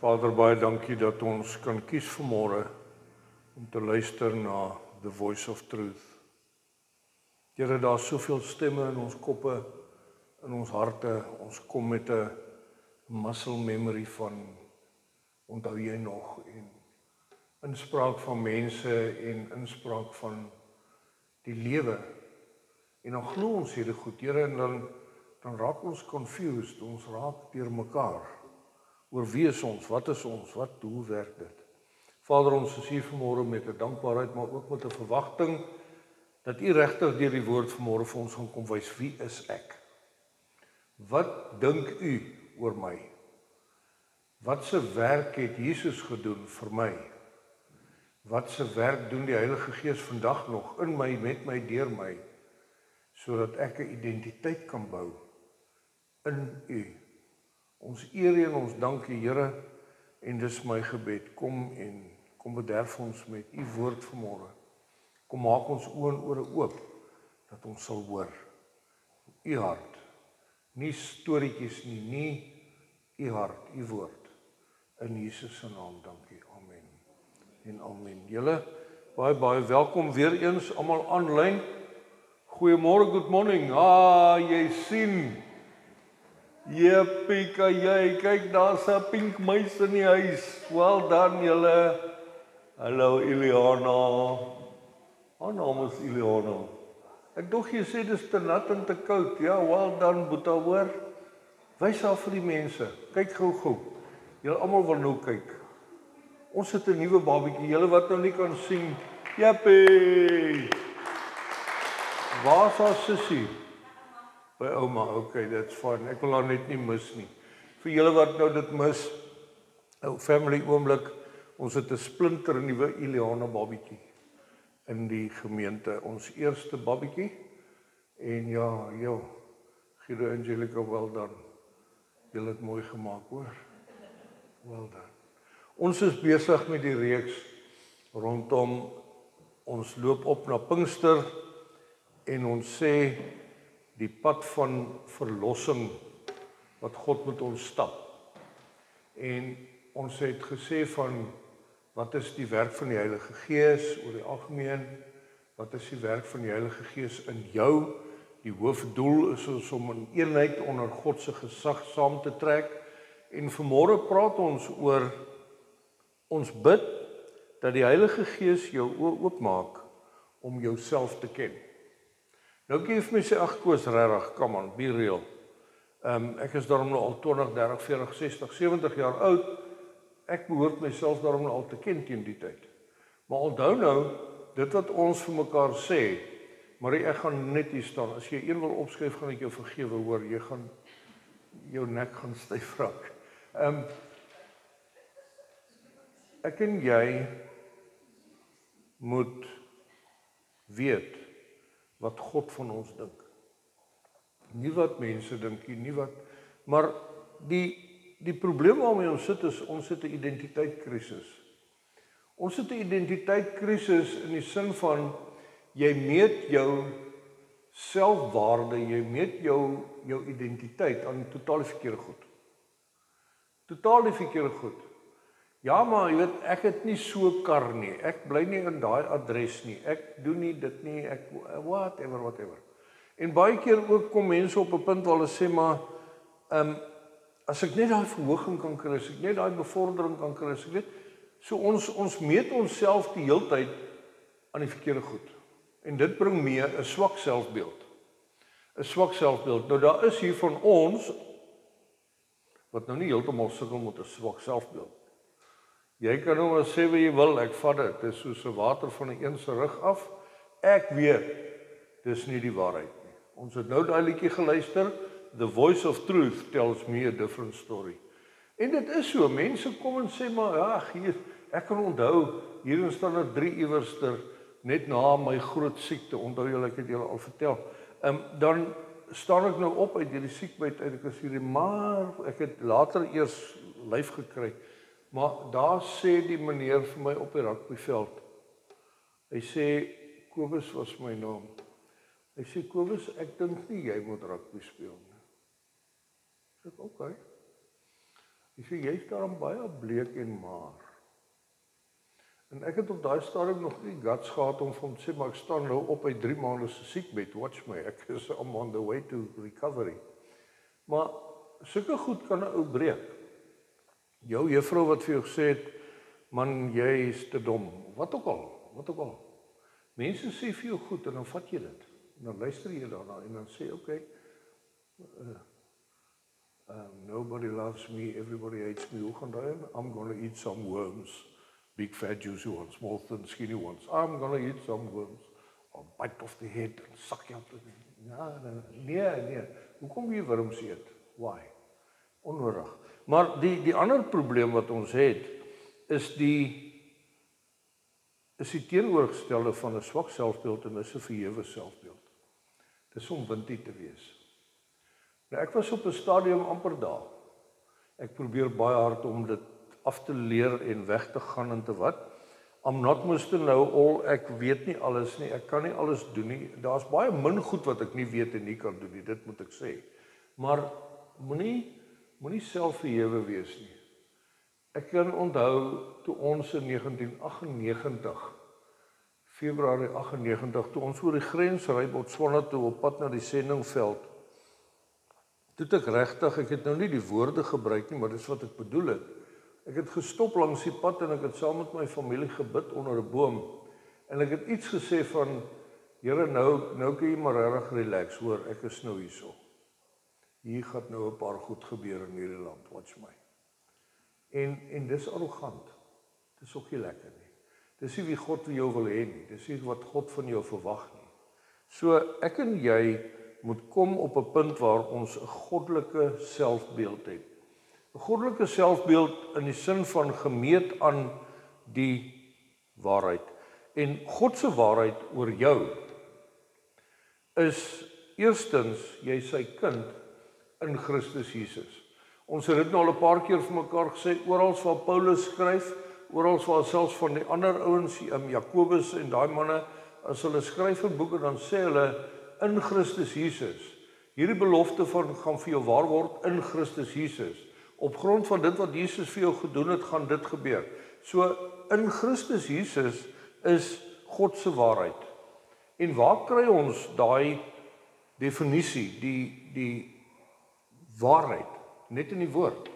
Vader, baie dankie dat ons kan kies vanmôre om te luister na the voice of truth. Here, daar is soveel stemme in ons koppe, in ons harte. Ons kom met 'n muscle memory van, onthou jy nog, en inspraak van mense en inspraak van die lewe. En dan glo ons hierdie goed, Here, en dan raak ons confused, ons raak deur mekaar. Oor wie is ons, wat is ons, hoe werk dit? Vader, ons is hier vanmôre met 'n dankbaarheid, maar ook met 'n verwagting dat U regtig deur die woord vanmôre vir ons gaan kom wys, wie is ek? Wat dink U oor my? Wat se werk het Jesus gedoen vir my? Wat se werk doen die Heilige Gees vandag nog in my, met my, deur my, sodat ek 'n identiteit kan bou in U? Ons eer en ons dank U, Here, en dis my gebed, kom bederf ons met U woord vanmôre. Kom maak ons oë en ore oop, dat ons sal hoor U hart. Nie storieetjies nie U hart, U woord. In Jesus se naam, dankie. Amen. En amen. Julle, baie welkom weer eens, almal aanlyn. Goeiemôre, good morning. Jy sien. Jeppie, kyk, daar's 'n pink muis in die huis. Well done, julle. Hallo, Iliana. Haar naam is Iliana. Ek dog jy sê dis te nat en te koud. Ja, well done, Boeta, hoor. Wys haar vir die mense. Kyk gou. Julle almal wil nou kyk. Ons het 'n nuwe babatjie. Julle wat nou nie kan sien. Jeppie. Waar's haar sussie? By ouma, okay, that's fine. Ek wil haar net nie mis nie. Vir julle wat nou dit mis, family oomblik, ons het 'n splinter nuwe Iliana babatjie in die gemeente. Ons eerste babatjie. En ja, Guido Angelica, well done. Julle het mooi gemaak, hoor. Well done. Ons is besig met die reeks rondom, ons loop op na Pinkster en ons sê die pad van verlossing wat God met ons stap. En ons het gesê van wat is die werk van die Heilige Gees oor die algemeen? Wat is die werk van die Heilige Gees in jou? Die hoofdoel is om in eenheid onder God se gesag saam te trek. En vanmôre praat ons oor, ons bid dat die Heilige Gees jou oë oopmaak om jouself te ken. Nou kan jy vir my sê, ag Koos, regtig, come on, be real. Ek is daarom nou al 20, 30, 40, 60, 70 jaar oud. Ek behoort myself daarom nou al te ken teen die tyd. Maar onthou nou, dit wat ons vir mekaar sê, Marie, ek gaan net hier staan. As jy een wil opskryf, gaan ek jou vergewe, hoor. Jou nek gaan styf raak. Ek en jy moet weet wat God van ons dink. Nie wat mense dink nie, maar die probleem waarmee ons sit is, ons het 'n identiteitskrisis. Ons het 'n identiteitskrisis in die sin van, jy meet jou selfwaarde, jy meet jou identiteit aan totaal verkeerde goed. Totaal die verkeerde goed. Ja, maar jy weet, ek het nie so 'n kar nie, ek bly nie in daai adres nie, ek doen nie dit nie, ek whatever. En baie keer ook kom mense op 'n punt waar hulle sê, maar as ek net daai verhoging kan kry, as ek net daai bevordering kan kry, as ek weet, so ons meet onsself die heeltyd aan die verkeerde goed. En dit bring mee 'n swak selfbeeld. 'n Swak selfbeeld. Nou daar is hier van ons wat nou nie heeltemal sukkel met 'n swak selfbeeld. Jy kan nou maar sê wat jy wil, ek vat dit. Dit is soos 'n water van 'n een se rug af. Ek weet, dis nie die waarheid nie. Ons het nou daai liedjie geluister, The Voice of Truth tells me a different story. En dit is so, mense kom en sê, maar hier, ek kan onthou, hier staan er 3 iewerster, net na my groot siekte, onthou julle, ek het julle al vertel, dan staan ek nou op uit hierdie siekbed uit, ek is hier, maar ek het later eers lyf gekry, maar daar sê die meneer vir my op die rugbyveld, hy sê, Kobus was my naam, hy sê, Kobus, ek dink nie jy moet rugby speel nie. Ek sê, okay. Hy sê, jy is daarom baie bleek en maar. En ek het op daai stadium nog nie guts gehad om van te sê, maar ek staan nou op uit 3 maande se siekbed, watch my, ek is on the way to recovery. Maar sulke goed kan 'n ou breek. Jou juffrou wat vir jou gesê het, man, jy is te dom, wat ook al. Mense sê vir jou goed en dan vat jy dit. En dan luister jy daarna en dan sê, okay, nobody loves me, everybody hates me. Hoe gaan daai? I'm gonna eat some worms. Big fat juicy ones, small thin skinny ones. I'm gonna eat some worms. I'll bite off the head and suck you up. Nee. Hoekom jy worms eet? Why? Onnodig. Maar die ander probleem wat ons het, is die teenoorgestelde van 'n swak selfbeeld en 'n verhewe selfbeeld. Dis om windie te wees. Nou ek was op 'n stadium amper daar. Ek probeer baie hard om dit af te leer en weg te gaan en te wat. I'm not Mr. Know-all, ek weet nie alles nie, ek kan nie alles doen nie. Daar's baie min goed wat ek nie weet en nie kan doen nie, dit moet ek sê. Maar moenie selfverhewe wees nie. Ek kan onthou toe ons in 1998, Februarie 98, toe ons oor die grens ry Botswana toe op pad na die sendingveld, toe ek regtig, ek het nou nie die woorde gebruik nie, maar dis wat ek bedoel het. Ek het gestop langs die pad en ek het saam met my familie gebid onder 'n boom. En ek het iets gesê van, Here, nou kan jy maar regtig relax, hoor, ek is nou hierso. Hier gaan nou 'n paar goed gebeur in hierdie land, watch my. En dis arrogant. Dis ook nie lekker nie. Dis nie wie God vir jou wil hê nie. Dis nie wat God van jou verwag nie. So ek en jy moet kom op 'n punt waar ons 'n goddelike selfbeeld het. 'n Goddelike selfbeeld in die sin van gemeet aan die waarheid. En God se waarheid oor jou is eerstens jy sy kind in Christus Jesus. Ons het dit nou al 'n paar keer vir mekaar gesê, oral waar Paulus skryf, oral waar selfs van die ander ouens, Jakobus en daai manne, as hulle skryf 'n boek en dan sê hulle in Christus Jesus. Hierdie belofte van gaan vir jou waar word in Christus Jesus. Op grond van dit wat Jesus vir jou gedoen het, gaan dit gebeur. So in Christus Jesus is God se waarheid. En waar kry ons daai definisie, die waarheid? Net in die woord.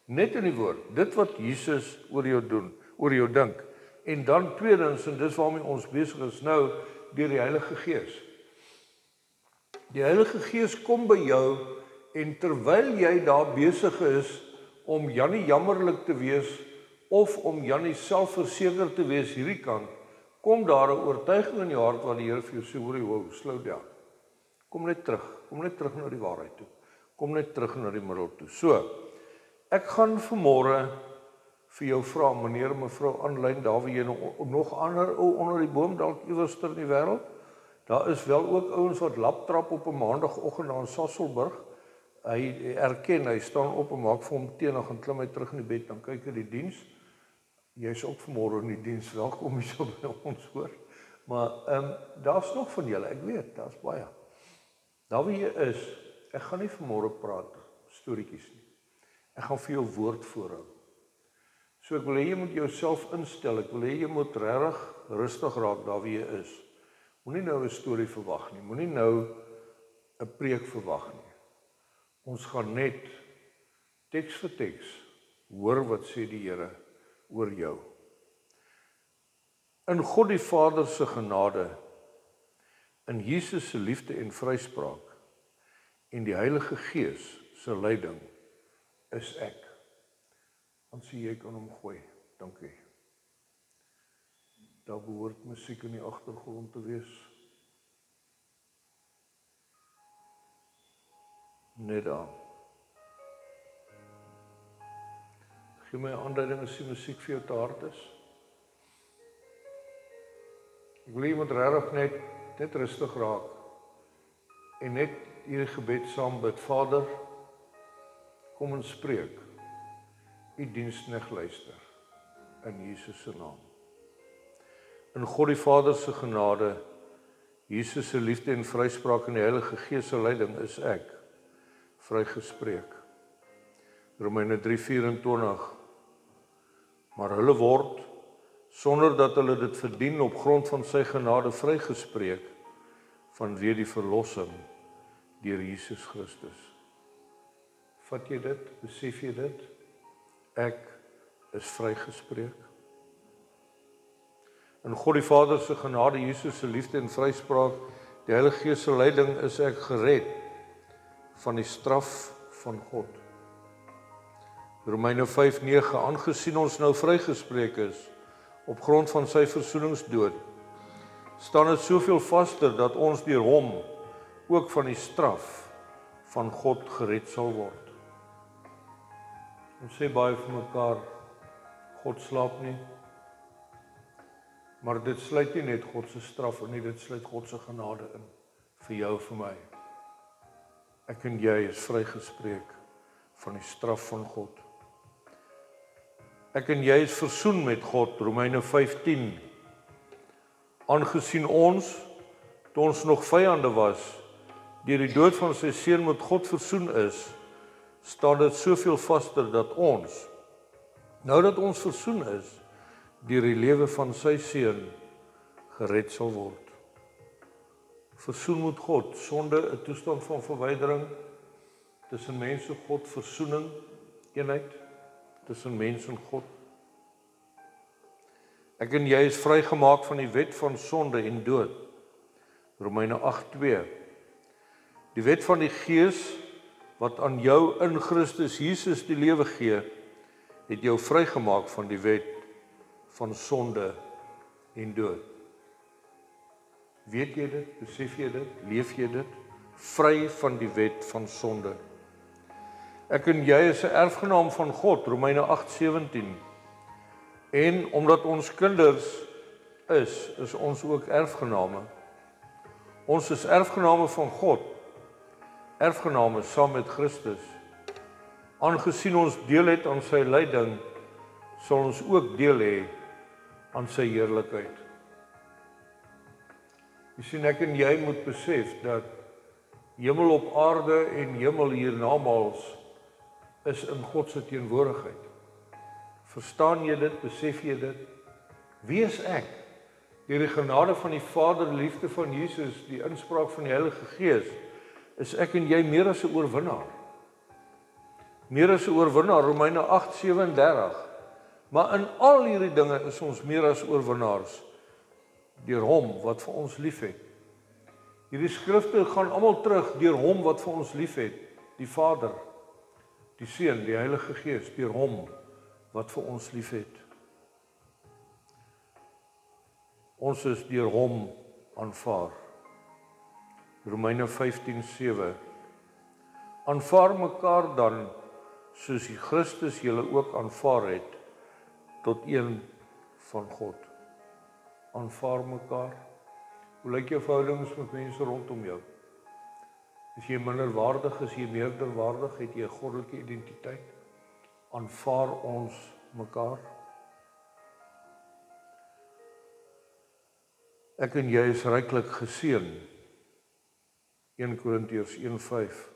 Net in die woord. Dit wat Jesus oor jou doen, oor jou dink. En dan tweedens, en dis waarmee ons besig is nou, deur die Heilige Gees. Die Heilige Gees kom by jou en terwyl jy daar besig is om Jannie jammerlik te wees of om Jannie selfverseker te wees hierdie kant, kom daar 'n oortuiging in jou hart wat die Here vir jou sê, hoor, slow down. Kom net terug na die waarheid toe. Kom net terug na die middel toe. So, ek gaan vanmôre vir jou vra, meneer en mevrou aanlyn, daar wie jy nog ander ou onder die boom dalk iewers in die wêreld. Daar is wel ook ouens wat laptrap op 'n maandagooggend daar in Sasolburg. Hy erken, hy staan op en maak vir hom tee en gaan klim hy terug in die bed, dan kyk hy die diens. Jy's ook vanmôre in die diens, welkom hier so by ons, hoor. Maar daar's nog van julle, ek weet, daar's baie. Daar wie jy is, ek gaan nie vanmôre praat storieetjies nie. Ek gaan vir jou woord voorhou. So ek wil hê jy moet jouself instel, ek wil hê jy moet regtig rustig raak daar wie jy is. Moenie nou 'n storie verwag nie, moenie nou 'n preek verwag nie. Ons gaan net teks vir teks hoor wat sê die Here oor jou. In God die Vader se genade, in Jesus se liefde en vryspraak en die Heilige Gees se leiding is ek. Dan sê jy kan hom gooi. Dankie. Daar behoort musiek in die agtergrond te wees. Net daar. Gee my 'n aanduiding as die musiek vir jou te hard is. Ek wil iemand regtig net rustig raak en net hierdie gebed saam bid. Vader, kom en spreek. U diensknegt luister in Jesus se naam. In God die Vader se genade, Jesus se liefde en vryspraak en die Heilige Gees se leiding is ek vrygespreek. Romeine 3:24. Maar hulle word, sonder dat hulle dit verdien, op grond van sy genade vrygespreek, vanweë die verlossing deur Jesus Christus. Vat jy dit? Besef jy dit? Ek is vrygespreek. In God die Vader se genade, Jesus se liefde en vryspraak, die Heilige Gees se leiding, is ek gered van die straf van God. Romeine 5:9, aangesien ons nou vrygespreek is, op grond van sy versoeningsdood, staan dit soveel vaster dat ons deur hom ook van die straf van God gered sal word. Ons sê baie vir mekaar, God slaap nie, maar dit sluit nie net God se straf in nie, dit sluit God se genade in, vir jou, vir my. Ek en jy is vrygespreek van die straf van God. Ek en jy is versoen met God, Romeine 5:10. Aangesien ons, toe ons nog vyande was, deur die dood van sy seun met God versoen is, staan dit soveel vaster dat ons, nou dat ons versoen is, deur die lewe van sy seun gered sal word. Versoen met God, sonde, 'n toestand van verwydering tussen mens en God, versoening, eenheid tussen mens en God. Ek en jy is vrygemaak van die wet van sonde en dood. Romeine 8:2. Die wet van die Gees wat aan jou in Christus Jesus die lewe gee, het jou vrygemaak van die wet van sonde en dood. Weet jy dit? Besef jy dit? Leef jy dit? Vry van die wet van sonde. Ek en jy is 'n erfgenaam van God, Romeine 8:17. En omdat ons kinders is ons ook erfgename. Ons is erfgename van God, erfgename saam met Christus. Aangesien ons deel het aan sy lyding, sal ons ook deel hê aan sy heerlikheid. Jy sien, ek en jy moet besef dat hemel op aarde en hemel hiernamaals is in God se teenwoordigheid. Verstaan jy dit? Besef jy dit? Wie is ek? Deur die genade van die Vader, die liefde van Jesus, die inspraak van die Heilige Gees, is ek en jy meer as 'n oorwinnaar. Meer as 'n oorwinnaar, Romeine 8:37. Maar in al hierdie dinge is ons meer as oorwinnaars deur hom wat vir ons liefhet. Hierdie skrifte gaan almal terug deur hom wat vir ons liefhet, die Vader, die Seun, die Heilige Gees, deur hom wat vir ons liefhet. Ons is deur hom aanvaar. Romeine 15:7. Aanvaar mekaar dan soos die Christus julle ook aanvaar het tot een van God. Aanvaar mekaar. Hoe lyk jou verhoudings met mense rondom jou? Is jy minderwaardig, is jy meerderwaardig, het jy 'n goddelike identiteit? Aanvaar ons mekaar. Ek en jy is ryklik geseën. 1 Korintiërs 1:5.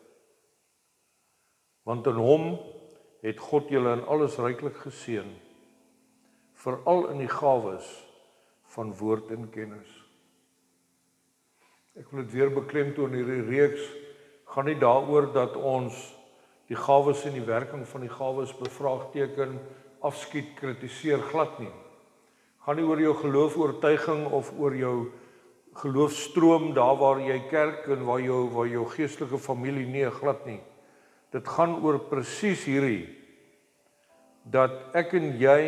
Want in hom het God julle in alles ryklik geseën, veral in die gawes van woord en kennis. Ek wil dit weer beklemtoon, hierdie reeks gaan nie daaroor dat ons die gawes en die werking van die gawes bevraagteken, afskiet, kritiseer, glad nie. Gaan nie oor jou geloofoortuiging of oor jou geloofstroom daar waar jy kerk en waar jou geestelike familie, nee, glad nie. Dit gaan oor presies hierdie, dat ek en jy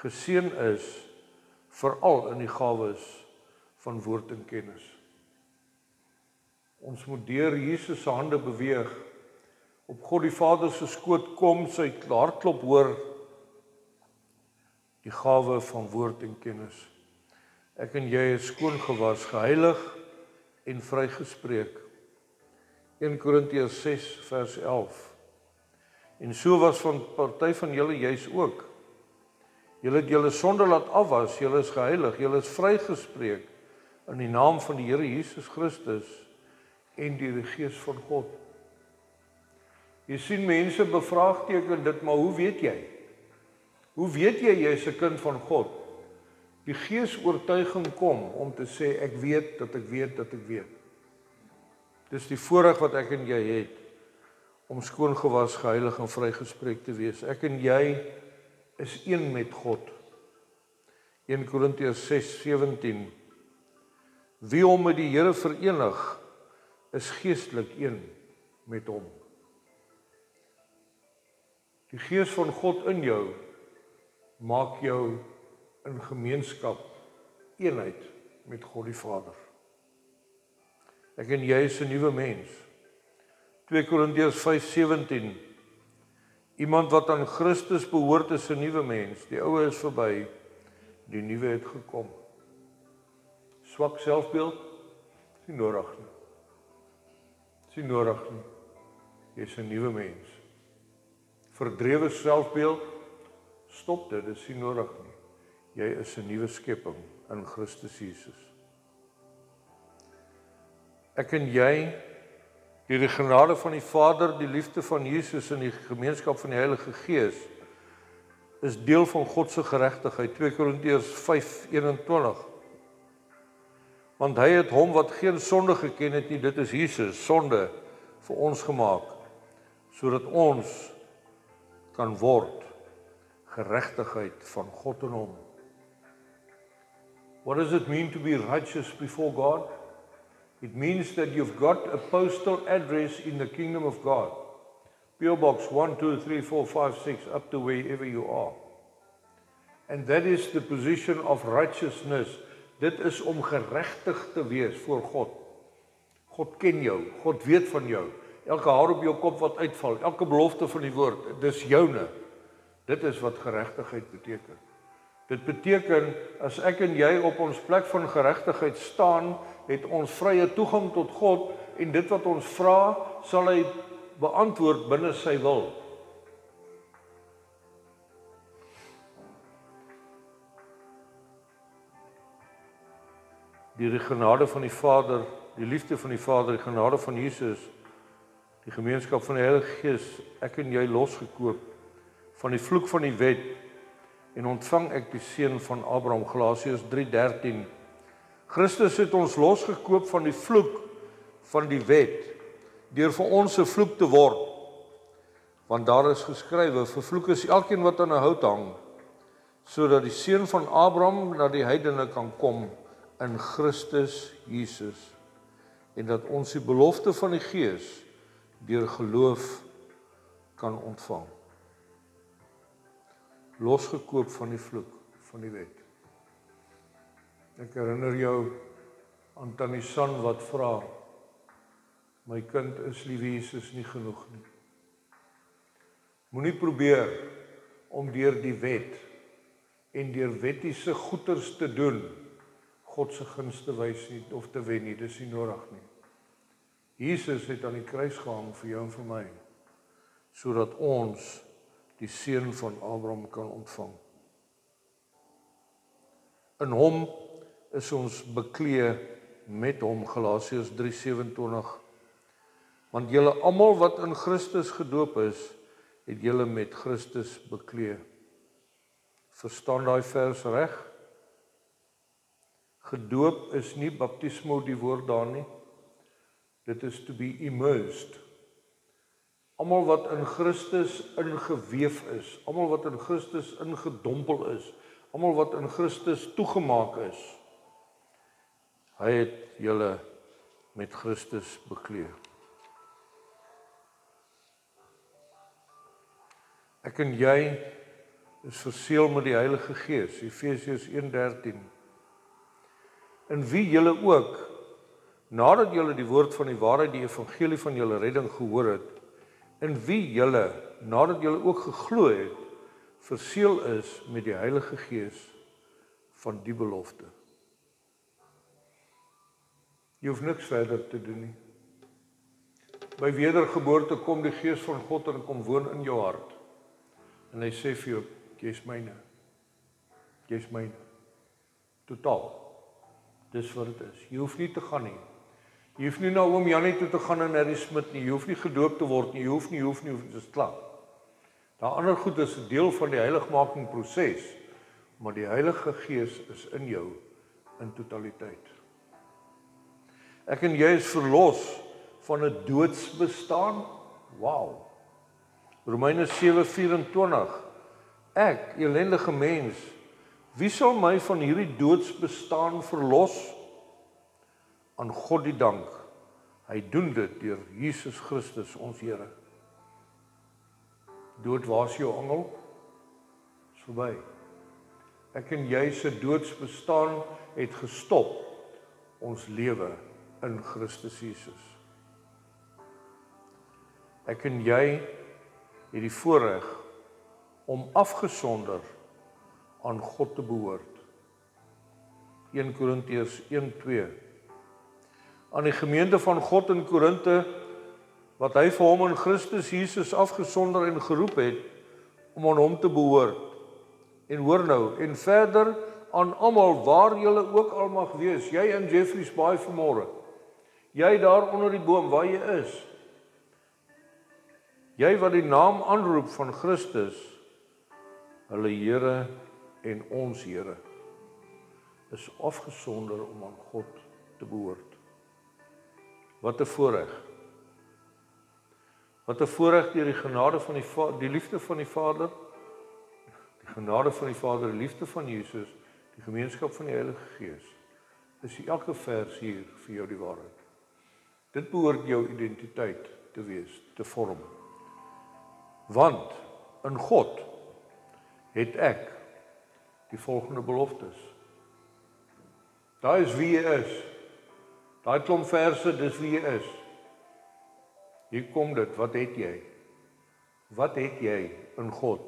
geseën is, veral in die gawes van woord en kennis. Ons moet deur Jesus se hande beweeg, op God die Vader se skoot kom, sy hartklop hoor, die gawe van woord en kennis. Ek en jy is skoon gewas, geheilig en vrygespreek. 1 Korintiërs 6 vers 11. En so was van party van julle juis ook. Julle het julle sonde laat afwas, julle is geheilig, julle is vrygespreek in die naam van die Here Jesus Christus en deur die Gees van God. Jy sien mense bevraagteken dit, maar hoe weet jy? Hoe weet jy is 'n kind van God? Die geesoortuiging kom om te sê ek weet dat ek weet dat ek weet. Dis die voorreg wat ek en jy het om skoongewas, geheilig en vrygespreek te wees. Ek en jy is een met God. 1 Korintiërs 6:17. Wie hom met die Here verenig, is geestelik een met hom. Die Gees van God in jou maak jou in gemeenskap, eenheid met God die Vader. Ek en jy is 'n nuwe mens. 2 Korintiërs 5:17. Iemand wat aan Christus behoort is 'n nuwe mens. Die ou is verby, die nuwe het gekom. Swak selfbeeld, is nie nodig nie. Is nie nodig nie. Jy is 'n nuwe mens. Verdrewe selfbeeld, stop dit, is nie nodig nie. Jy is 'n nuwe skepping in Christus Jesus. Ek en jy, deur die genade van die Vader, die liefde van Jesus en die gemeenskap van die Heilige Gees, is deel van God se geregtigheid. 2 Korintiërs 5:21. Want hy het hom wat geen sonde geken het nie, dit is Jesus, sonde vir ons gemaak, sodat ons kan word geregtigheid van God in hom. What does it mean to be righteous before God? It means that you've got a postal address in the kingdom of God. P.O. Box 1, 2, 3, 4, 5, 6, up to wherever you are. And that is the position of righteousness. Dit is om geregtig te wees voor God. God ken jou, God weet van jou. Elke haar op jou kop wat uitval, elke belofte van die woord, dis joune. Dit is wat geregtigheid beteken. Dit beteken, as ek en jy op ons plek van geregtigheid staan, het ons vrye toegang tot God, en dit wat ons vra, sal hy beantwoord binne sy wil. Deur die genade van die Vader, die liefde van die Vader, die genade van Jesus, die gemeenskap van die Heilige Gees, ek en jy losgekoop van die vloek van die wet, en ontvang ek die seun van Abraham, Galasiërs 3:13. Christus het ons losgekoop van die vloek van die wet, deur vir ons 'n vloek te word. Want daar is geskrywe, vervloek is elkeen wat aan 'n hout hang, sodat die seun van Abraham na die heidene kan kom in Christus Jesus, en dat ons die belofte van die Gees deur geloof kan ontvang. Losgekoop van die vloek van die wet. Ek herinner jou aan Tannie San wat vra, my kind, is liewe Jesus nie genoeg nie? Moenie probeer om deur die wet en deur wettiese goeders te doen, God se gunste te wys nie of te wen nie, dis nie nodig nie. Jesus het aan die kruis gehang vir jou en vir my, sodat ons die seun van Abraham kan ontvang. In hom is ons bekleë met hom, Galasiërs 3:27. Want julle almal wat in Christus gedoop is, het julle met Christus bekleë. Verstaan daai vers reg? Gedoop is nie baptismo die woord daar nie. Dit is to be immersed. Almal wat in Christus ingeweef is, almal wat in Christus ingedompel is, almal wat in Christus toegemaak is, hy het julle met Christus bekleë. Ek en jy is verseël met die Heilige Gees, Efesiërs 1:13. In wie julle ook, nadat julle die woord van die waarheid, die evangelie van julle redding gehoor het, in wie julle, nadat julle ook geglo het, verseël is met die Heilige Gees van die belofte. Jy hoef niks verder te doen nie. By wedergeboorte kom die Gees van God en kom woon in jou hart. En hy sê vir jou, jy's myne. Jy's myne. Totaal. Dis wat dit is. Jy hoef nie te gaan nie. Jy hoef nie na oom Jannie toe te gaan en Harry Smit nie, jy hoef nie gedoop te word nie, jy hoef nie, dit is klaar. Daar ander goed is 'n deel van die heiligmaking proses, maar die Heilige Gees is in jou in totaliteit. Ek en jy is verlos van 'n doodsbestaan. Wow. Romeine 7:24. Ek, ellendige mens, wie sal my van hierdie doodsbestaan verlos? Aan God die dank. Hy doen dit deur Jesus Christus ons Here. Dood, waar is jou angel? Is verby. Ek en jy se doodsbestaan het gestop. Ons lewe in Christus Jesus. Ek en jy het die voorreg om afgesonder aan God te behoort. 1 Korintiërs 1:2. Aan die gemeente van God in Korinte, wat hy vir hom in Christus Jesus afgesonder en geroep het, om aan hom te behoort. En hoor nou, en verder aan almal waar julle ook al mag wees, jy in Jeffreys Bay vanmôre, jy daar onder die boom waar jy is, jy wat die naam aanroep van Christus, hulle Here en ons Here, is afgesonder om aan God te behoort. Wat 'n voorreg. Wat 'n voorreg deur die genade van die liefde van die Vader, die genade van die Vader, die liefde van Jesus, die gemeenskap van die Heilige Gees. Is elke vers hier vir jou die waarheid. Dit behoort jou identiteit te wees, te vorm. Want in God het ek die volgende beloftes. Daai is wie jy is. Daai klomp verse, dis wie jy is. Hier kom dit, wat het jy? Wat het jy in God?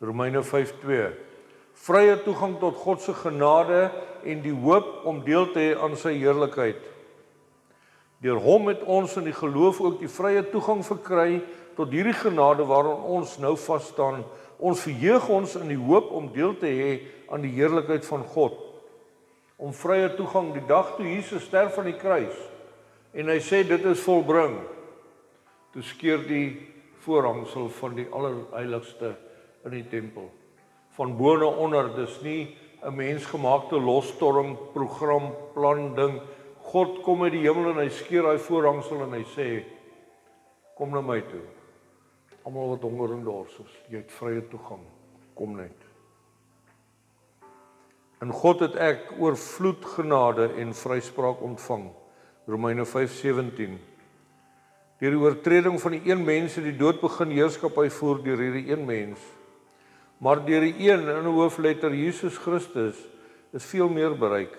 Romeine 5:2. Vrye toegang tot God se genade en die hoop om deel te hê aan sy heerlikheid. Deur hom het ons in die geloof ook die vrye toegang verkry tot hierdie genade waarin ons nou vas staan. Ons verheug ons in die hoop om deel te hê aan die heerlikheid van God. Om vrye toegang die dag toe Jesus sterf aan die kruis en hy sê dit is volbring. Toe skeur die voorhangsel van die allerheiligste in die tempel. Van bo na onder, dis nie 'n mensgemaakte losstorm, program, plan ding. God kom uit die hemel en hy skeur daai voorhangsel en hy sê, kom na my toe. Almal wat honger en dors is, jy het vrye toegang. Kom net. In God het ek oorvloed genade en vryspraak ontvang. Romeine 5:17. Deur die oortreding van die een mens het die dood begin heerskappy voer deur hierdie een mens. Maar deur die een in 'n hoofletter Jesus Christus is veel meer bereik.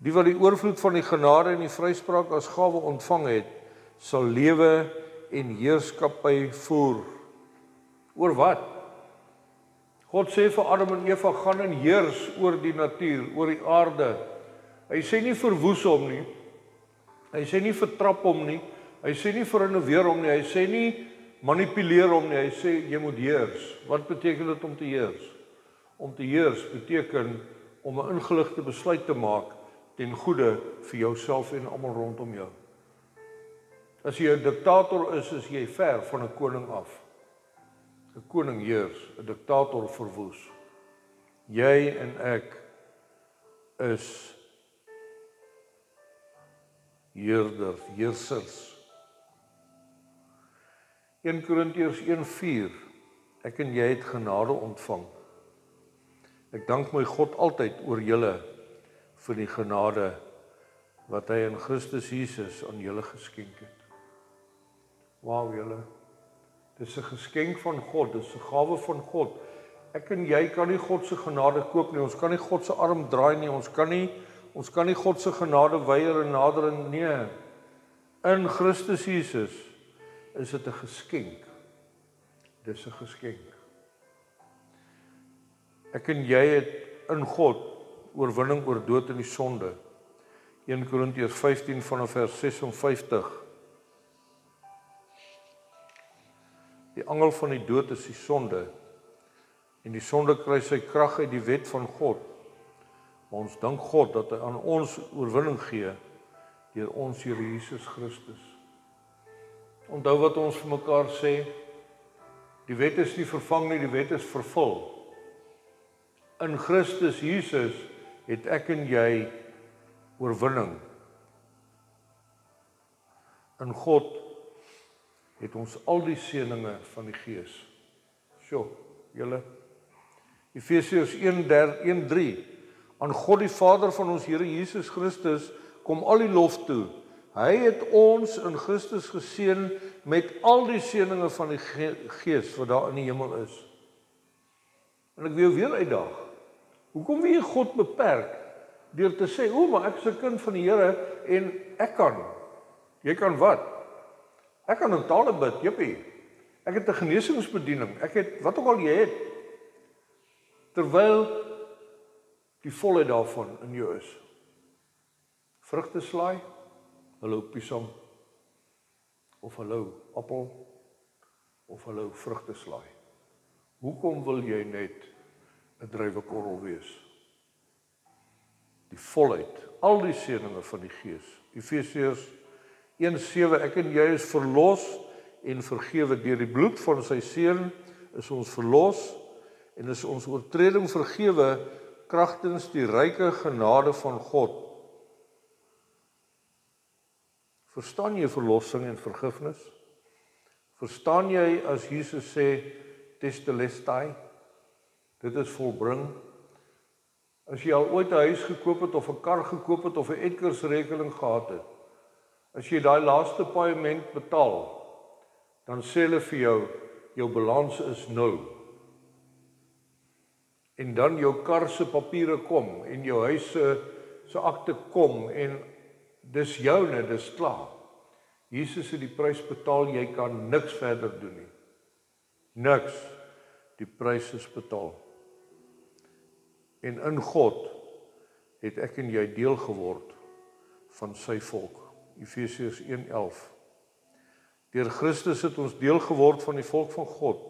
Die wat die oorvloed van die genade en die vryspraak as gawe ontvang het, sal lewe en heerskappy voer. Oor wat? God sê vir Adam en Eva, gaan en heers oor die natuur, oor die aarde. Hy sê nie verwoes hom nie. Hy sê nie vertrap hom nie. Hy sê nie verrenoveer hom nie. Hy sê nie manipuleer hom nie. Hy sê jy moet heers. Wat beteken dit om te heers? Om te heers beteken om 'n ingeligte besluit te maak ten goeie vir jouself en almal rondom jou. As jy 'n diktator is jy ver van 'n koning af. 'n Koning heers, 'n diktator verwoes. Jy en ek is heersers. 1 Korintiërs 1:4. Ek en jy het genade ontvang. Ek dank my God altyd oor julle vir die genade wat hy in Christus Jesus aan julle geskenk het. Wauw julle. Dis 'n geskenk van God, dis 'n gawe van God. Ek en jy kan nie God se genade koop nie. Ons kan nie God se arm draai nie. Ons kan nie God se genade weier en nader nee. In Christus Jesus is dit 'n geskenk. Dis 'n geskenk. Ek en jy het in God oorwinning oor dood en die sonde. 1 Korintiërs 15 vanaf vers 56. Die angel van die dood is die sonde. En die sonde kry sy krag uit die wet van God. Maar ons dank God dat hy aan ons oorwinning gee deur ons Here Jesus Christus. Onthou wat ons vir mekaar sê, die wet is nie vervang nie, die wet is vervul. In Christus Jesus het ek en jy oorwinning. In God het ons al die seëninge van die Gees. Sjoe, julle. Efesiërs 1:3 Aan God die Vader van ons Here Jesus Christus kom al die lof toe. Hy het ons in Christus geseën met al die seëninge van die Gees wat daar in die hemel is. En ek wil jou weer uitdaag. Hoekom wil jy God beperk deur te sê, maar ek is 'n kind van die Here en ek kan. Jy kan wat? Ek kan in tale bid, jippie. Ek het 'n genesingsbediening. Ek het wat ook al jy het. Terwyl die volheid daarvan in jou is. Vrugteslaai, hallo piesang, of hallo appel, of hallo vrugteslaai. Hoekom wil jy net 'n druiwekorrel wees? Die volheid, al die seëninge van die Gees. Efesiërs 1:7 Ek en jy is verlos en vergewe deur die bloed van sy seun is ons verlos en is ons oortreding vergewe kragtens die ryke genade van God. Verstaan jy verlossing en vergifnis? Verstaan jy as Jesus sê testelestai? Dit is volbring. As jy al ooit 'n huis gekoop het of 'n kar gekoop het of 'n etkersrekening gehad het, as jy daai laaste paaiement betaal, dan sê hulle vir jou balans is 0. En dan jou kar se papiere kom en jou huis se akte kom en dis joune, dis klaar. Jesus het die prys betaal, jy kan niks verder doen nie. Niks. Die prys is betaal. En in God het ek en jy deel geword van sy volk. Efesiërs 1:11 Deur Christus het ons deel geword van die volk van God.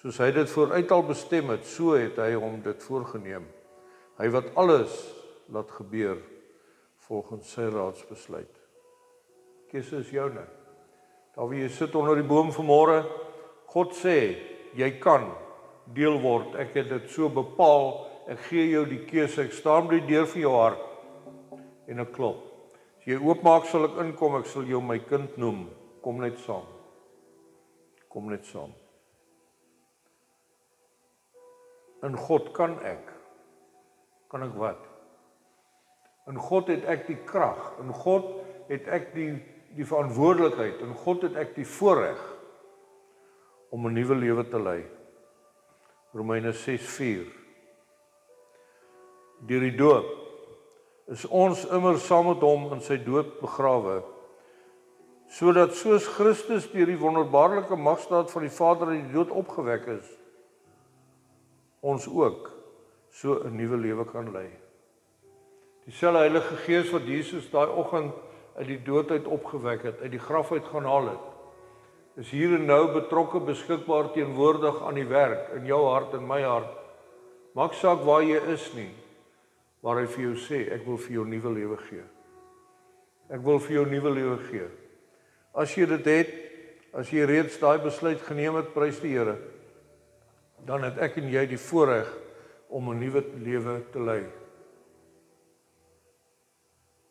Soos hy dit vooruit al bestem het, so het hy hom dit voorgeneem. Hy wat alles laat gebeur volgens sy raadsbesluit. Keuse is joune. Daar wie jy sit onder die boom vanmôre, God sê, jy kan deel word. Ek het dit so bepaal, ek gee jou die keuse, ek staan by die deur van jou hart en ek klop. As jy oopmaak sal ek inkom, ek sal jou my kind noem. Kom net saam. Kom net saam. In God kan ek wat? In God het ek die krag, in God het ek die verantwoordelikheid, in God het ek die voorreg om 'n nuwe lewe te lei. Romeine 6:4 Deur die doop is ons immer saam met hom in sy dood begrawe, sodat soos Christus deur die wonderbaarlike magstaat van die Vader uit die dood opgewek is, ons ook so 'n nuwe lewe kan lei. Dieselfde Heilige Gees wat Jesus daai oggend uit die dood uit opgewek het, uit die graf uit gaan haal het, is hier en nou betrokke, beskikbaar, teenwoordig aan die werk, in jou hart en my hart. Maak saak waar jy is nie, waar hy vir jou sê, ek wil vir jou nuwe lewe gee. Ek wil vir jou nuwe lewe gee. As jy dit het, as jy reeds daai besluit geneem het, prys die Here, dan het ek en jy die voorreg om 'n nuwe lewe te lei.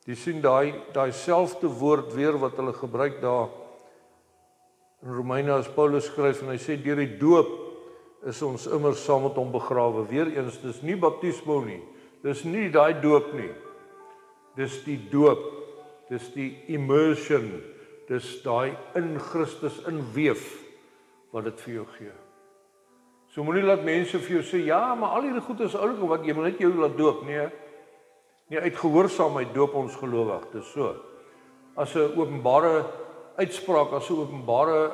Jy sien daai selfde woord weer wat hulle gebruik daar in Romeine as Paulus skryf en hy sê deur die doop is ons immer saam met hom begrawe. Weereens, dis nie baptismo nie. Dis nie daai doop nie. Dis die doop. Dis die immersion. Dis daai in Christus inweef wat dit vir jou gee. So moenie laat mense vir jou sê, ja, maar al hierdie goed is oulik, wat jy moet net jou laat doop. Nee, uit gehoorsaamheid doop ons gelowig. Dis so. As 'n openbare uitspraak, as 'n openbare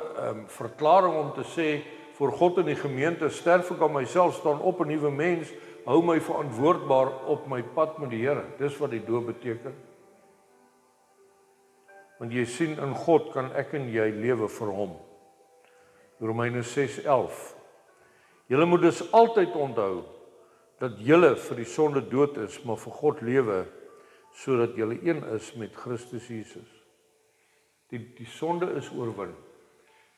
verklaring om te sê, voor God in die gemeente sterf ek aan myself, staan op 'n nuwe mens, hou my verantwoordbaar op my pad met die Here. Dis wat die doop beteken. Want jy sien, in God kan ek en jy lewe vir hom. Romeine 6:11 Julle moet dus altyd onthou dat julle vir die sonde dood is, maar vir God lewe, sodat julle een is met Christus Jesus. Die sonde is oorwin.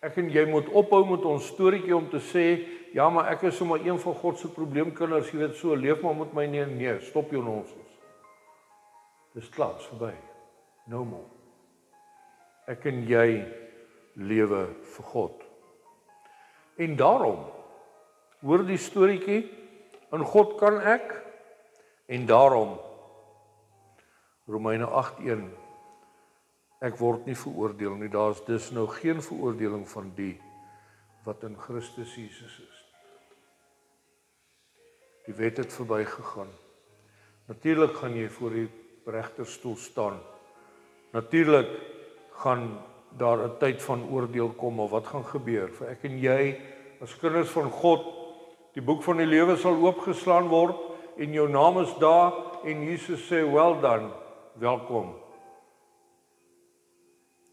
Ek en jy moet ophou met ons storieetjie om te sê, ja, maar ek is sommer een van God se probleemkinders, jy weet so, leef maar met my nie, nee, stop jou nonsens. Dis klaar, is verby. No more. Ek en jy lewe vir God. En daarom, hoor die storieetjie, in God kan ek, en daarom, Romeine 8:1, ek word nie veroordeel nie, daar is dus nou geen veroordeling van die wat in Christus Jesus is. Die wet het verby gegaan. Natuurlik gaan jy voor die regterstoel staan. Natuurlik gaan daar 'n tyd van oordeel kom, maar wat gaan gebeur? Vir ek en jy, as kinders van God, die boek van die lewe sal oopgeslaan word, en jou naam is daar, en Jesus sê, well done, welkom.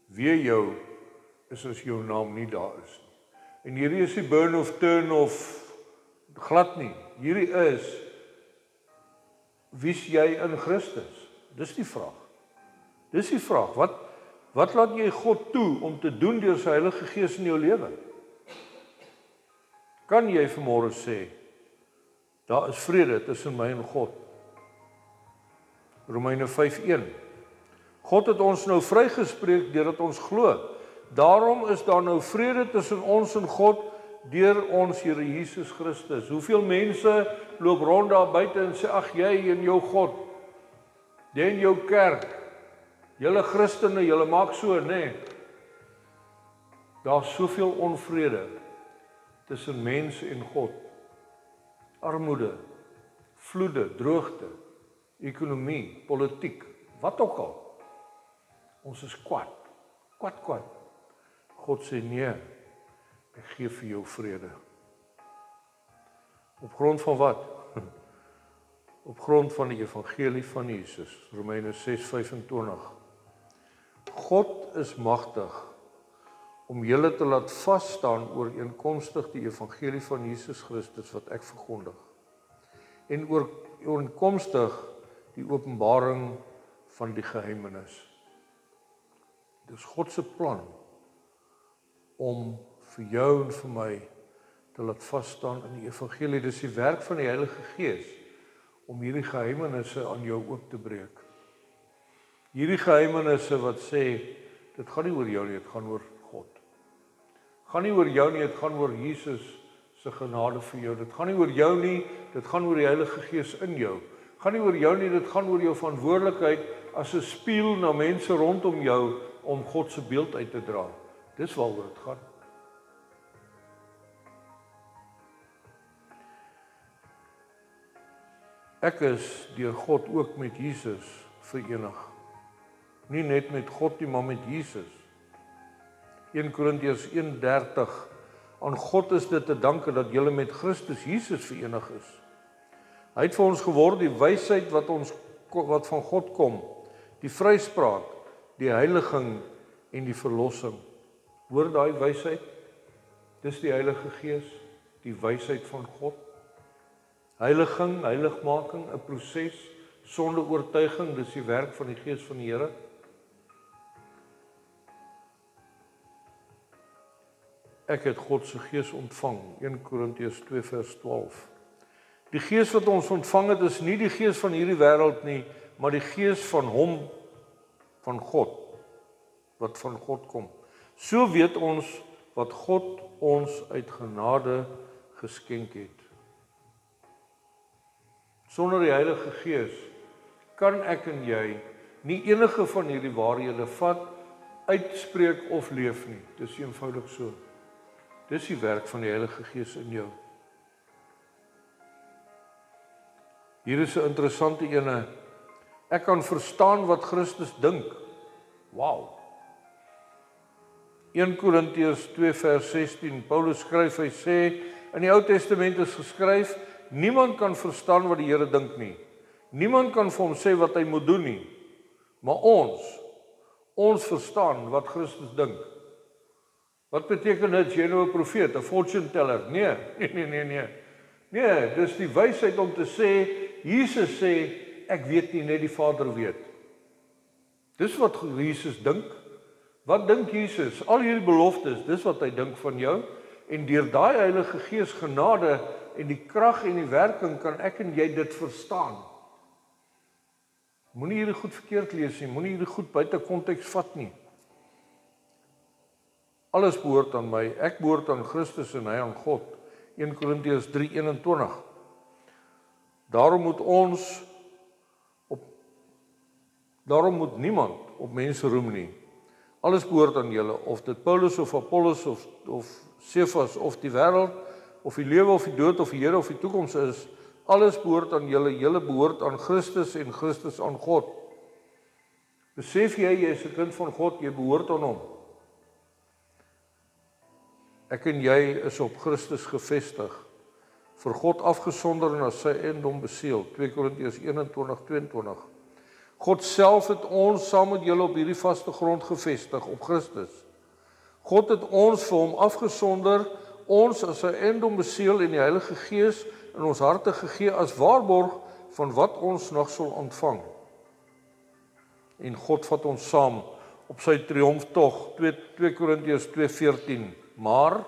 Wie jou is as jou naam nie daar is nie. En hierdie is die burn of turn of glad nie. Hierdie is, wie's jy in Christus? Dis die vraag. Dis die vraag. Wat laat jy God toe om te doen deur sy Heilige Gees in jou lewe? Kan jy vanmôre sê, daar is vrede tussen my en God? Romeine 5:1. God het ons nou vrygespreek deurdat ons glo. Daarom is daar nou vrede tussen ons en God deur ons Here Jesus Christus. Hoeveel mense loop rond daar buite en sê, ag jy en jou God, jy en jou kerk, julle Christene, julle maak so, nee. Daar's soveel onvrede tussen mense en God. Armoede, vloede, droogte, ekonomie, politiek, wat ook al. Ons is kwaad. God sê nee, ek gee vir jou vrede. Op grond van wat? Op grond van die evangelie van Jesus, Romeine 6:25. God is magtig om julle te laat vasstaan ooreenkomstig die evangelie van Jesus Christus wat ek verkondig. En ooreenkomstig die openbaring van die geheimenis. Dis God se plan om vir jou en vir my te laat vasstaan in die evangelie. Dis die werk van die Heilige Gees om hierdie geheimenisse aan jou oop te breek. Hierdie geheimenisse wat sê, dit gaan nie oor jou nie, dit gaan oor God. Gaan nie oor jou nie, dit gaan oor Jesus se genade vir jou. Dit gaan nie oor jou nie, dit gaan oor die Heilige Gees in jou. Gaan nie oor jou nie, dit gaan oor jou verantwoordelikheid as 'n spieël na mense rondom jou om God se beeld uit te dra. Dis waaroor dit gaan. Ek is deur God ook met Jesus verenig. Nie net met God nie, maar met Jesus. 1 Korintiërs 1:30. Aan God is dit te danke dat julle met Christus Jesus verenig is. Hy het vir ons geword die wysheid wat van God kom, die vryspraak, die heiliging en die verlossing. Hoor daai wysheid? Dis die Heilige Gees, die wysheid van God. Heiliging, heiligmaking, 'n proses sonder oortuiging, dis die werk van die Gees van die Here. Ek het God se Gees ontvang, 1 Korintiërs 2:12. Die Gees wat ons ontvang het, is nie die gees van hierdie wêreld nie, maar die Gees van hom, van God, wat van God kom. So weet ons wat God ons uit genade geskenk het. Sonder die Heilige Gees kan ek en jy nie enige van hierdie waarhede vat, uitspreek of leef nie. Dis eenvoudig so. Dis die werk van die Heilige Gees in jou. Hier is 'n interessante ene. Ek kan verstaan wat Christus dink. Wow. 1 Korintiërs 2:16. Paulus skryf, hy sê, in die Ou Testament is geskryf, niemand kan verstaan wat die Here dink nie. Niemand kan vir hom sê wat hy moet doen nie. Maar ons verstaan wat Christus dink. Wat beteken dit, jy nou 'n profeet, 'n fortune teller? Nee. Nee, dis die wysheid om te sê, Jesus sê, ek weet nie, net die Vader weet. Dis wat Jesus dink. Wat dink Jesus? Al hierdie beloftes, dis wat hy dink van jou. En deur daai Heilige Gees genade en die krag en die werking kan ek en jy dit verstaan. Moenie hierdie goed verkeerd lees nie, moenie hierdie goed buite konteks vat nie. Alles behoort aan my, ek behoort aan Christus en hy aan God. 1 Korintiërs 3:21. Daarom moet niemand op mense roem nie. Alles behoort aan julle, of dit Paulus of Apollos of Cephas of die wêreld, of die lewe of die dood of die Here of die toekoms is, alles behoort aan julle, julle behoort aan Christus en Christus aan God. Besef jy is 'n kind van God, jy behoort aan hom. Ek en jy is op Christus gevestig, vir God afgesonder en as sy eiendom beseël, 2 Korintiërs 21:22. God self het ons saam met julle op hierdie vaste grond gevestig, op Christus. God het ons vir hom afgesonder, ons as sy eiendom beseël en die Heilige Gees in ons harte gegee as waarborg van wat ons nog sal ontvang. En God vat ons saam op sy triomftog, 2 Korintiërs 2:14. Maar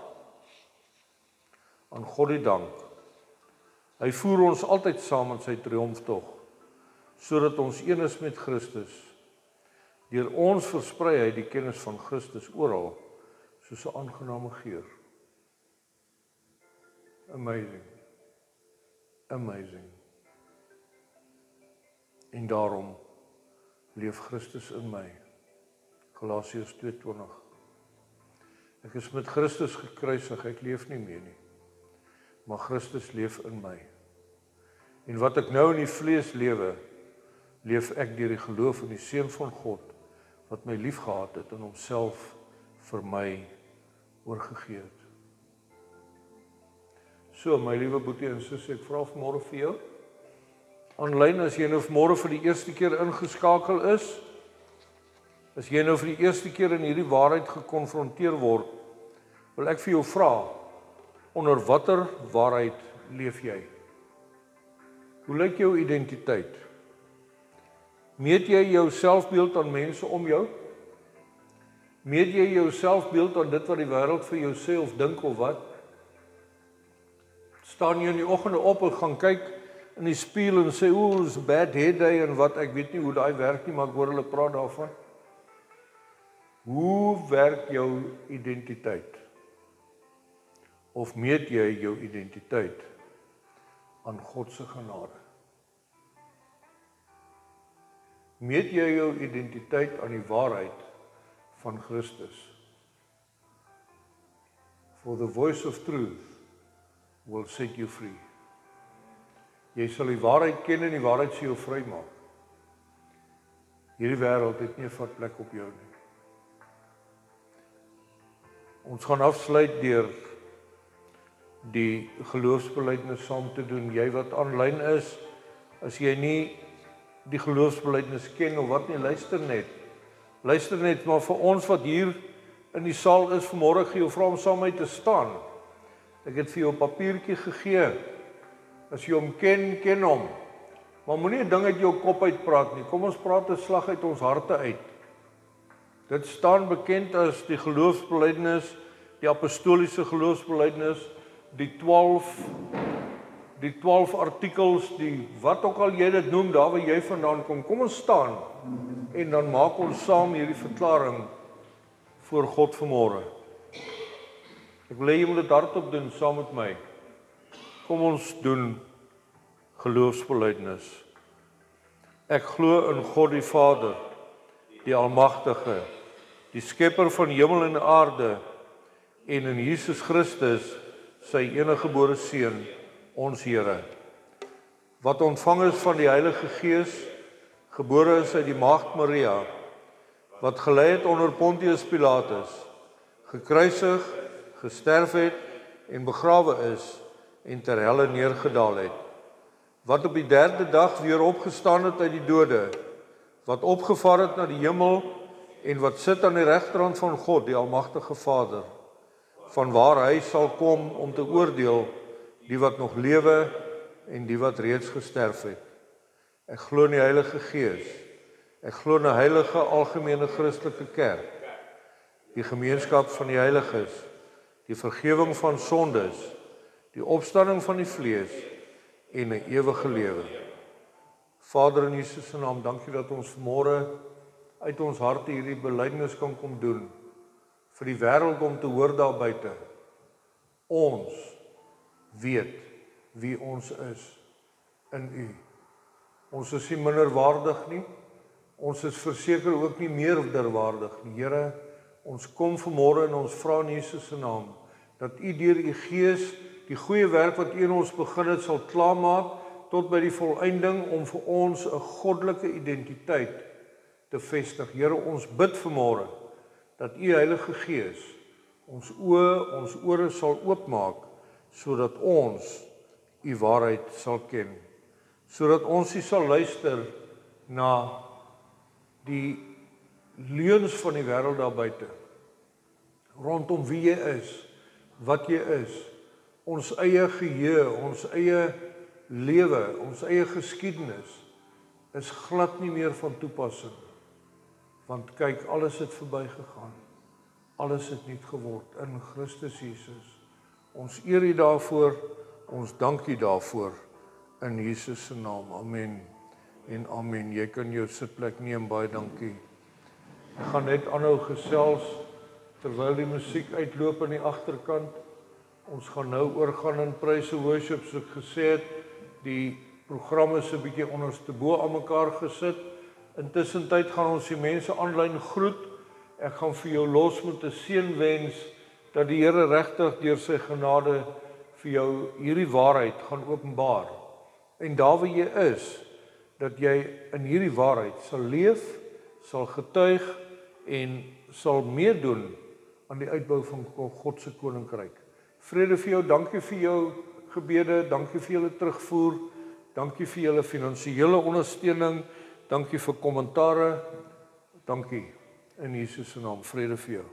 aan God die dank. Hy voer ons altyd saam in sy triomftog, sodat ons een is met Christus. Deur ons versprei hy die kennis van Christus oral, soos 'n aangename geur. Amazing. Amazing. En daarom leef Christus in my. Galasiërs 2:20. Ek is met Christus gekruisig, ek leef nie meer nie. Maar Christus leef in my. En wat ek nou in die vlees lewe, leef ek deur die geloof in die Seun van God, wat my liefgehad het en homself vir my oorgegee het. So, my liewe boetie en sussie, ek vra vanmôre vir jou, aanlyn as jy nou vanmôre vir die eerste keer ingeskakel is, as jy nou vir die eerste keer in hierdie waarheid gekonfronteer word, wil ek vir jou vra, onder watter waarheid leef jy? Hoe lyk jou identiteit? Meet jy jou selfbeeld aan mense om jou? Meet jy jou selfbeeld aan dit wat die wêreld vir jou sê of dink of wat? Staan jy in die oggende op en gaan kyk in die spieël en sê, "Ooh, it's a bad hair day," en wat, ek weet nie hoe daai werk nie, maar ek hoor hulle praat daarvan. Hoe werk jou identiteit? Of meet jy jou identiteit aan God se genade? Meet jy jou identiteit aan die waarheid van Christus? For the voice of truth will set you free. Jy sal die waarheid ken en die waarheid sal jou vrymaak. Hierdie wêreld het nie 'n vatplek op jou nie. Ons gaan afsluit deur die geloofsbelijdenis saam te doen. Jy wat aanlyn is, as jy nie die geloofsbelijdenis ken of wat nie, luister net. Luister net, maar vir ons wat hier in die saal is vanmôre, gee jou vra om saam met my te staan. Ek het vir jou 'n papiertjie gegee. As jy hom ken, ken hom. Maar moenie 'n ding uit jou kop uitpraat nie. Kom ons praat 'n slag uit ons harte uit. Dit staan bekend as die geloofsbelijdenis, die apostoliese geloofsbelijdenis, die 12 artikels, die wat ook al jy dit noem, daar waar jy vandaan kom. Kom ons staan en dan maak ons saam hierdie verklaring voor God vanmôre. Ek wil hê jy moet dit hardop doen saam met my. Kom ons doen geloofsbelijdenis. Ek glo in God die Vader, die Almagtige, die skepper van hemel en aarde, en in Jesus Christus, sy eniggebore Seun, ons Here, wat ontvang is van die Heilige Gees, gebore is uit die Maagd Maria, wat gelei het onder Pontius Pilatus, gekruisig, gesterf het en begrawe is en ter helle neergedaal het, wat op die 3de dag weer opgestaan het uit die dode, wat opgevaar het na die hemel en wat sit aan die regterhand van God, die Almagtige Vader, vanwaar hy sal kom om te oordeel die wat nog lewe en die wat reeds gesterf het. Ek glo in die Heilige Gees, Ek glo in 'n heilige algemene Christelike kerk, die gemeenskap van die heiliges, die vergifnis van sondes, die opstanding van die vlees en 'n ewige lewe. Vader, in Jesus se naam, dankie dat ons vanmôre uit ons harte hierdie belydenis kan kom doen vir die wêreld om te hoor daar buite. Ons weet wie ons is in U. Ons is nie minderwaardig nie. Ons is verseker ook nie meerderwaardig nie. Here, ons kom vanmôre en ons vra in Jesus se naam dat U deur U Gees die goeie werk wat U in ons begin het sal klaarmaak tot by die volëinding om vir ons 'n goddelike identiteit te vestig. Here, ons bid vanmôre dat U Heilige Gees ons oë, ons ore sal oopmaak sodat ons U waarheid sal ken. Sodat ons nie sal luister na die leuns van die wêreld daar buite rondom wie jy is, wat jy is, ons eie geheue, ons eie lewe, ons eie geskiedenis is glad nie meer van toepassing. Want kyk, alles het verbygegaan. Alles het nuut geword in Christus Jesus. Ons eer U daarvoor, ons dank U daarvoor in Jesus se naam. Amen en amen. Jy kan jou sitplek neem, baie dankie. Ek gaan net aanhou gesels terwyl die musiek uitloop aan die agterkant. Ons gaan nou oorgaan in praise and worship, soos ek gesê het. Die program is 'n bietjie onderste bo aan mekaar gesit. Intussen tyd gaan ons die mense aanlyn groet. Ek gaan vir jou los met 'n seënwens dat die Here regtig deur sy genade vir jou hierdie waarheid gaan openbaar. En daar waar jy is, dat jy in hierdie waarheid sal leef, sal getuig en sal meedoen aan die uitbou van God se koninkryk. Vrede vir jou, dankie vir jou gebede, dankie vir julle terugvoer, dankie vir julle finansiële ondersteuning, dankie vir kommentare, dankie in Jesus se naam, vrede vir jou.